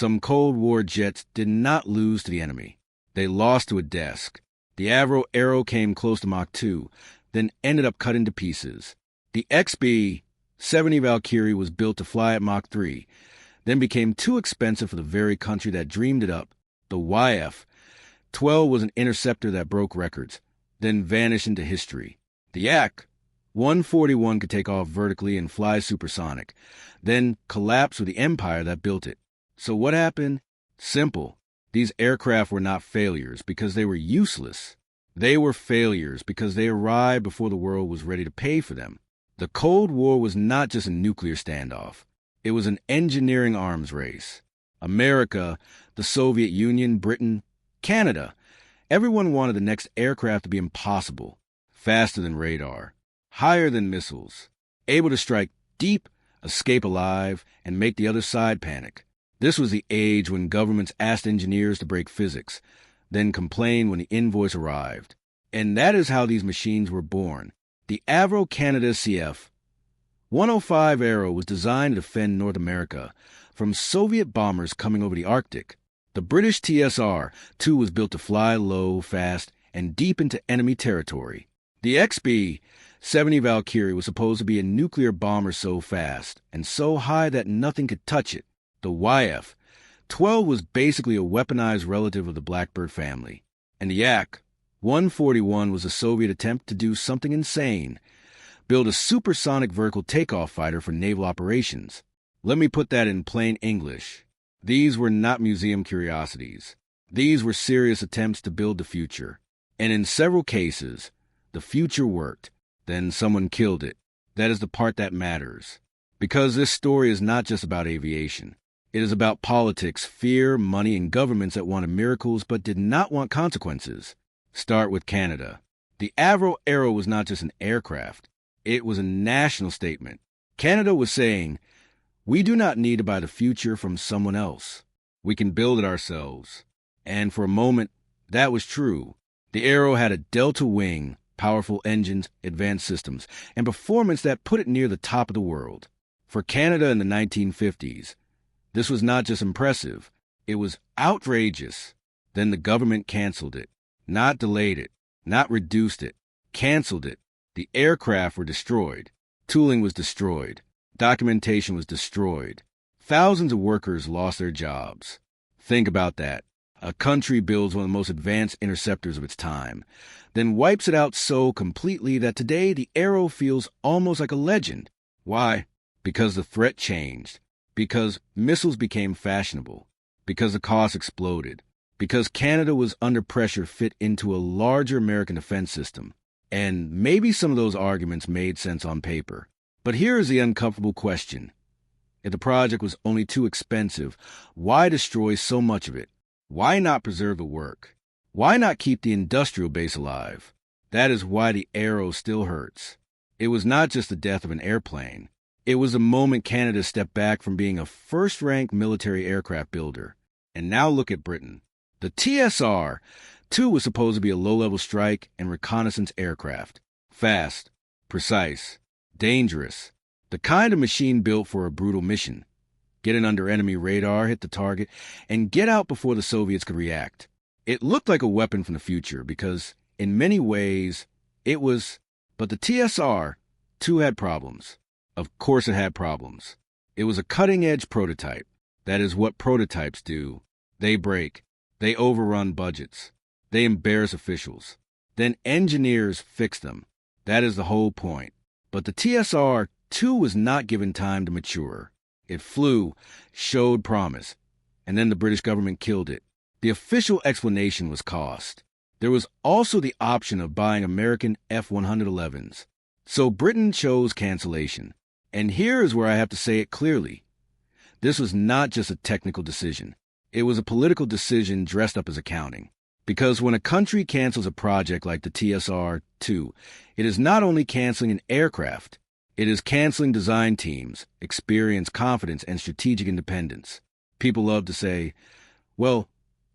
Some Cold War jets did not lose to the enemy. They lost to a desk. The Avro Arrow came close to Mach 2, then ended up cut into pieces. The XB-70 Valkyrie was built to fly at Mach 3, then became too expensive for the very country that dreamed it up. The YF-12 was an interceptor that broke records, then vanished into history. The Yak-141 could take off vertically and fly supersonic, then collapse with the empire that built it. So what happened? Simple. These aircraft were not failures because they were useless. They were failures because they arrived before the world was ready to pay for them. The Cold War was not just a nuclear standoff. It was an engineering arms race. America, the Soviet Union, Britain, Canada. Everyone wanted the next aircraft to be impossible, faster than radar, higher than missiles, able to strike deep, escape alive, and make the other side panic. This was the age when governments asked engineers to break physics, then complained when the invoice arrived. And that is how these machines were born. The Avro Canada CF-105 Arrow was designed to defend North America from Soviet bombers coming over the Arctic. The British TSR-2 was built to fly low, fast, and deep into enemy territory. The XB-70 Valkyrie was supposed to be a nuclear bomber so fast and so high that nothing could touch it. The YF-12 was basically a weaponized relative of the Blackbird family. And the Yak-141 was a Soviet attempt to do something insane, build a supersonic vertical takeoff fighter for naval operations. Let me put that in plain English. These were not museum curiosities. These were serious attempts to build the future. And in several cases, the future worked. Then someone killed it. That is the part that matters. Because this story is not just about aviation. It is about politics, fear, money, and governments that wanted miracles but did not want consequences. Start with Canada. The Avro Arrow was not just an aircraft. It was a national statement. Canada was saying, we do not need to buy the future from someone else. We can build it ourselves. And for a moment, that was true. The Arrow had a delta wing, powerful engines, advanced systems, and performance that put it near the top of the world. For Canada in the 1950s, this was not just impressive, it was outrageous. Then the government canceled it. Not delayed it, not reduced it, canceled it. The aircraft were destroyed. Tooling was destroyed. Documentation was destroyed. Thousands of workers lost their jobs. Think about that. A country builds one of the most advanced interceptors of its time, then wipes it out so completely that today the Arrow feels almost like a legend. Why? Because the threat changed. Because missiles became fashionable. Because the cost exploded. Because Canada was under pressure to fit into a larger American defense system. And maybe some of those arguments made sense on paper. But here is the uncomfortable question. If the project was only too expensive, why destroy so much of it? Why not preserve the work? Why not keep the industrial base alive? That is why the Arrow still hurts. It was not just the death of an airplane. It was the moment Canada stepped back from being a first-rank military aircraft builder. And now look at Britain. The TSR-2 was supposed to be a low-level strike and reconnaissance aircraft. Fast, precise, dangerous. The kind of machine built for a brutal mission. Get in under enemy radar, hit the target, and get out before the Soviets could react. It looked like a weapon from the future because, in many ways, it was. But the TSR-2 had problems. Of course it had problems. It was a cutting-edge prototype. That is what prototypes do. They break. They overrun budgets. They embarrass officials. Then engineers fix them. That is the whole point. But the TSR-2 was not given time to mature. It flew, showed promise, and then the British government killed it. The official explanation was cost. There was also the option of buying American F-111s. So Britain chose cancellation. And here is where I have to say it clearly. This was not just a technical decision. It was a political decision dressed up as accounting. Because when a country cancels a project like the TSR-2, it is not only canceling an aircraft, it is canceling design teams, experience, confidence, and strategic independence. People love to say, well,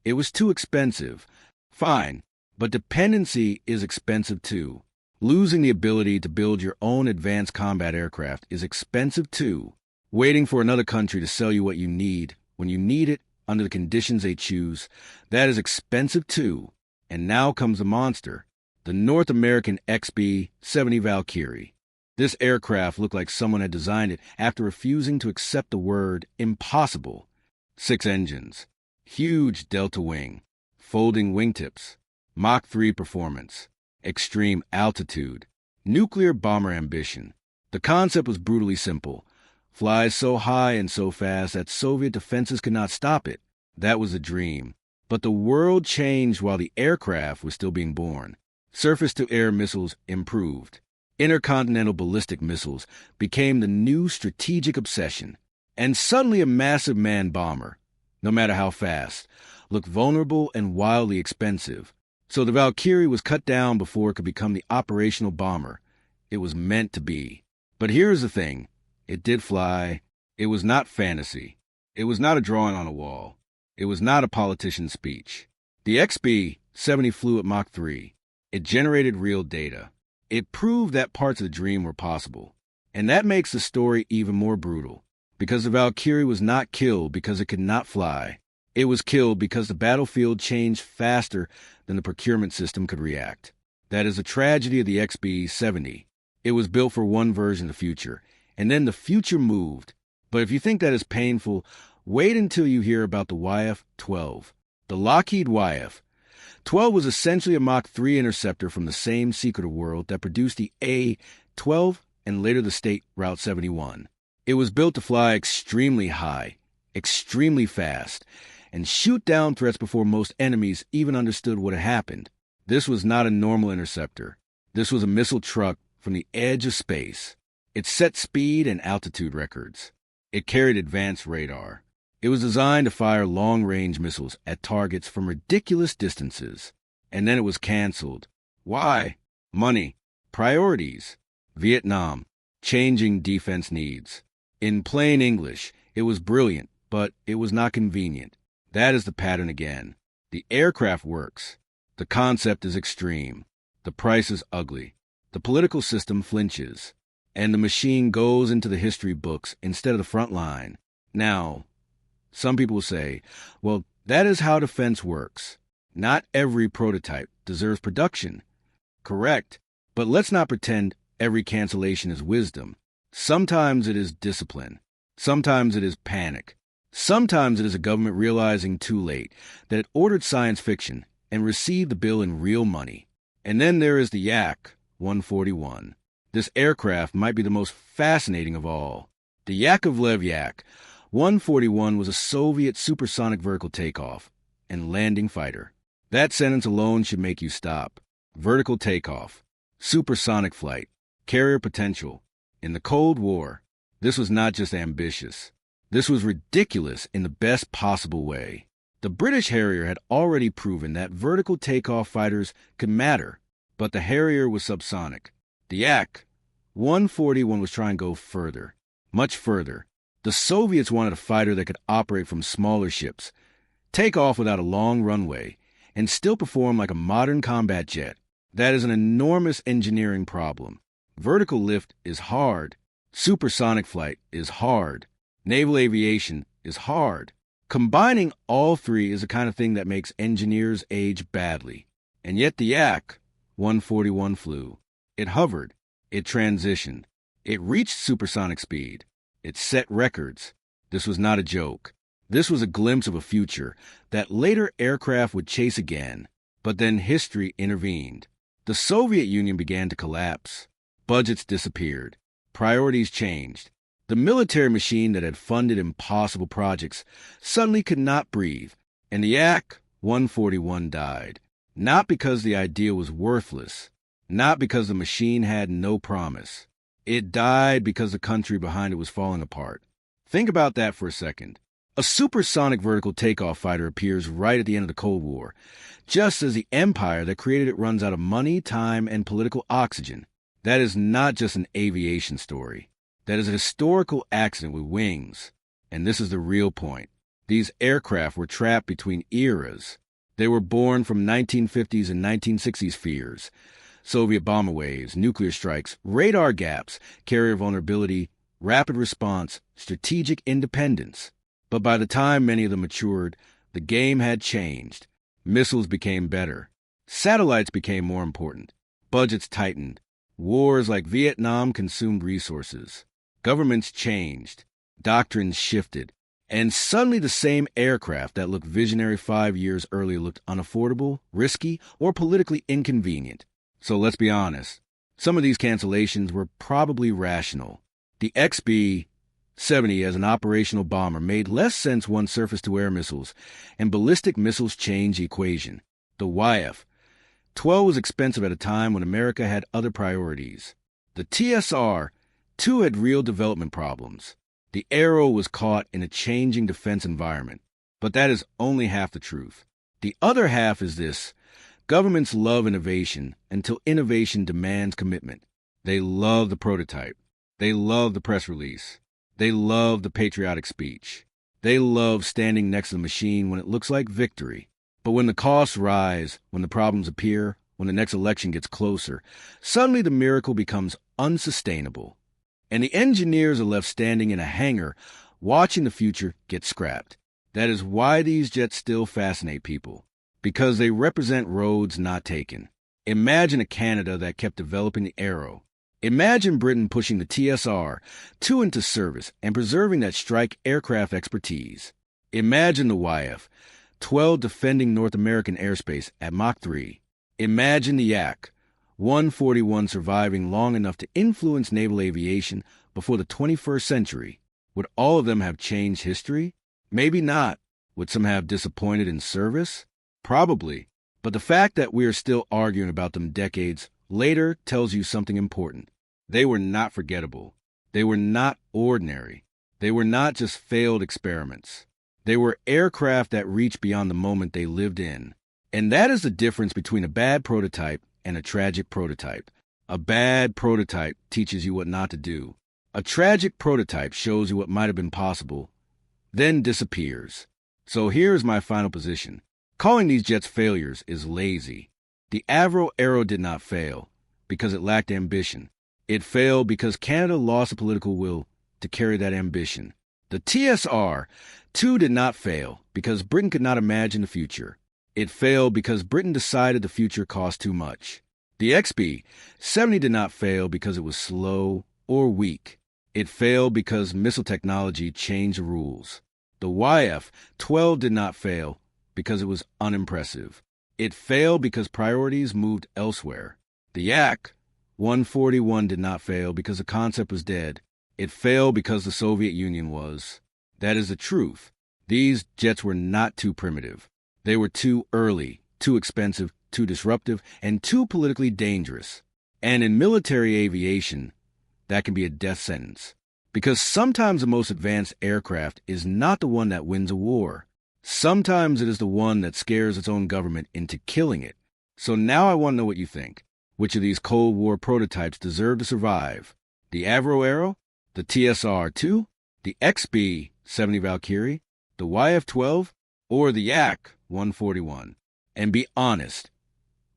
it was too expensive. Fine, but dependency is expensive too. Losing the ability to build your own advanced combat aircraft is expensive too. Waiting for another country to sell you what you need when you need it under the conditions they choose. That is expensive too. And now comes the monster, the North American XB-70 Valkyrie. This aircraft looked like someone had designed it after refusing to accept the word impossible. 6 engines, huge delta wing, folding wingtips, Mach 3 performance, extreme altitude, nuclear bomber ambition. The concept was brutally simple. Flies so high and so fast that Soviet defenses could not stop it. That was a dream. But the world changed while the aircraft was still being born. Surface-to-air missiles improved. Intercontinental ballistic missiles became the new strategic obsession. And suddenly a massive manned bomber, no matter how fast, looked vulnerable and wildly expensive. So the Valkyrie was cut down before it could become the operational bomber it was meant to be. But here's the thing. It did fly. It was not fantasy. It was not a drawing on a wall. It was not a politician's speech. The XB-70 flew at Mach 3. It generated real data. It proved that parts of the dream were possible. And that makes the story even more brutal. Because the Valkyrie was not killed because it could not fly. It was killed because the battlefield changed faster than the procurement system could react. That is the tragedy of the XB-70. It was built for one version of the future, and then the future moved. But if you think that is painful, wait until you hear about the YF-12. The Lockheed YF-12 was essentially a Mach 3 interceptor from the same secretive world that produced the A-12 and later the state Route 71. It was built to fly extremely high, extremely fast, and shoot down threats before most enemies even understood what had happened. This was not a normal interceptor. This was a missile truck from the edge of space. It set speed and altitude records. It carried advanced radar. It was designed to fire long-range missiles at targets from ridiculous distances. And then it was canceled. Why? Money. Priorities. Vietnam. Changing defense needs. In plain English, it was brilliant, but it was not convenient. That is the pattern again. The aircraft works. The concept is extreme. The price is ugly. The political system flinches. And the machine goes into the history books instead of the front line. Now, some people will say, well, that is how defense works. Not every prototype deserves production. Correct. But let's not pretend every cancellation is wisdom. Sometimes it is discipline. Sometimes it is panic. Sometimes it is a government realizing too late that it ordered science fiction and received the bill in real money. And then there is the Yak-141. This aircraft might be the most fascinating of all. The Yakovlev Yak-141 was a Soviet supersonic vertical takeoff and landing fighter. That sentence alone should make you stop. Vertical takeoff, supersonic flight, carrier potential. In the Cold War, this was not just ambitious. This was ridiculous in the best possible way. The British Harrier had already proven that vertical takeoff fighters could matter, but the Harrier was subsonic. The Yak-141 was trying to go further, much further. The Soviets wanted a fighter that could operate from smaller ships, take off without a long runway, and still perform like a modern combat jet. That is an enormous engineering problem. Vertical lift is hard. Supersonic flight is hard. Naval aviation is hard. Combining all three is the kind of thing that makes engineers age badly. And yet the Yak-141 flew. It hovered. It transitioned. It reached supersonic speed. It set records. This was not a joke. This was a glimpse of a future that later aircraft would chase again. But then history intervened. The Soviet Union began to collapse. Budgets disappeared. Priorities changed. The military machine that had funded impossible projects suddenly could not breathe, and the Yak-141 died. Not because the idea was worthless, not because the machine had no promise. It died because the country behind it was falling apart. Think about that for a second. A supersonic vertical takeoff fighter appears right at the end of the Cold War, just as the empire that created it runs out of money, time, and political oxygen. That is not just an aviation story. That is a historical accident with wings. And this is the real point. These aircraft were trapped between eras. They were born from 1950s and 1960s fears. Soviet bomber waves, nuclear strikes, radar gaps, carrier vulnerability, rapid response, strategic independence. But by the time many of them matured, the game had changed. Missiles became better. Satellites became more important. Budgets tightened. Wars like Vietnam consumed resources. Governments changed. Doctrines shifted. And suddenly the same aircraft that looked visionary 5 years earlier looked unaffordable, risky, or politically inconvenient. So let's be honest. Some of these cancellations were probably rational. The XB-70 as an operational bomber made less sense once surface-to-air missiles and ballistic missiles changed the equation. The YF-12 was expensive at a time when America had other priorities. The TSR-2 had real development problems. The Arrow was caught in a changing defense environment. But that is only half the truth. The other half is this. Governments love innovation until innovation demands commitment. They love the prototype. They love the press release. They love the patriotic speech. They love standing next to the machine when it looks like victory. But when the costs rise, when the problems appear, when the next election gets closer, suddenly the miracle becomes unsustainable. And the engineers are left standing in a hangar, watching the future get scrapped. That is why these jets still fascinate people, because they represent roads not taken. Imagine a Canada that kept developing the Arrow. Imagine Britain pushing the TSR-2 into service and preserving that strike aircraft expertise. Imagine the YF-12 defending North American airspace at Mach 3. Imagine the Yak-141 surviving long enough to influence naval aviation before the 21st century. Would all of them have changed history? Maybe not. Would some have disappointed in service? Probably. But the fact that we are still arguing about them decades later tells you something important. They were not forgettable. They were not ordinary. They were not just failed experiments. They were aircraft that reached beyond the moment they lived in. And that is the difference between a bad prototype and a tragic prototype. A bad prototype teaches you what not to do. A tragic prototype shows you what might have been possible, then disappears. So here's my final position. Calling these jets failures is lazy. The Avro Arrow did not fail because it lacked ambition. It failed because Canada lost the political will to carry that ambition. The TSR-2 did not fail because Britain could not imagine the future. It failed because Britain decided the future cost too much. The XB-70 did not fail because it was slow or weak. It failed because missile technology changed the rules. The YF-12 did not fail because it was unimpressive. It failed because priorities moved elsewhere. The Yak-141 did not fail because the concept was dead. It failed because the Soviet Union was. That is the truth. These jets were not too primitive. They were too early, too expensive, too disruptive, and too politically dangerous. And in military aviation, that can be a death sentence. Because sometimes the most advanced aircraft is not the one that wins a war. Sometimes it is the one that scares its own government into killing it. So now I want to know what you think. Which of these Cold War prototypes deserve to survive? The Avro Arrow? The TSR-2? The XB-70 Valkyrie? The YF-12? Or the Yak-141? And be honest.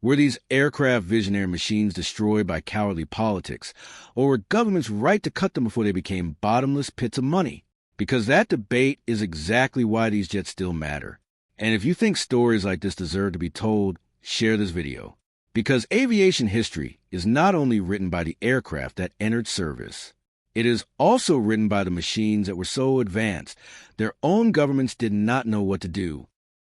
Were these aircraft visionary machines destroyed by cowardly politics? Or were governments right to cut them before they became bottomless pits of money? Because that debate is exactly why these jets still matter. And if you think stories like this deserve to be told, share this video. Because aviation history is not only written by the aircraft that entered service, it is also written by the machines that were so advanced, their own governments did not know what to do.